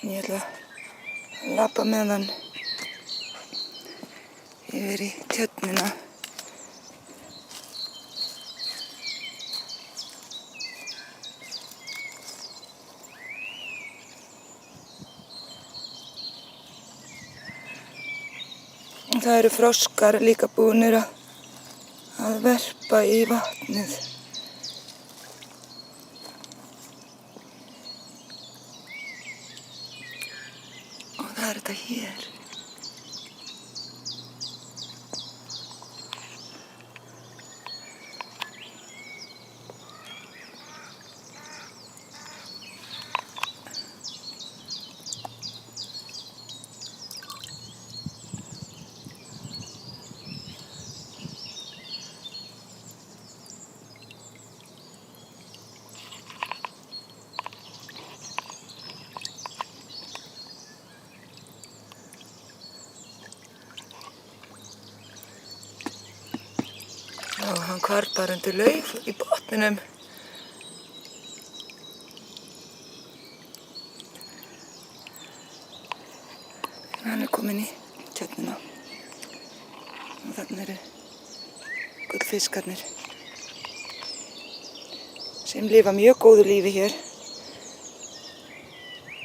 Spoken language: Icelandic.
Ég ætla að labba með hann yfir í tjörnina. Það eru froskar líka búnir að verpa í vatnið. Og það er þetta hér. Og hann hvarf bara undir lauf í botninum. Hann er kominn í tjörnina. Og þarna eru gullfiskarnir sem lifa mjög góðu lífi hér.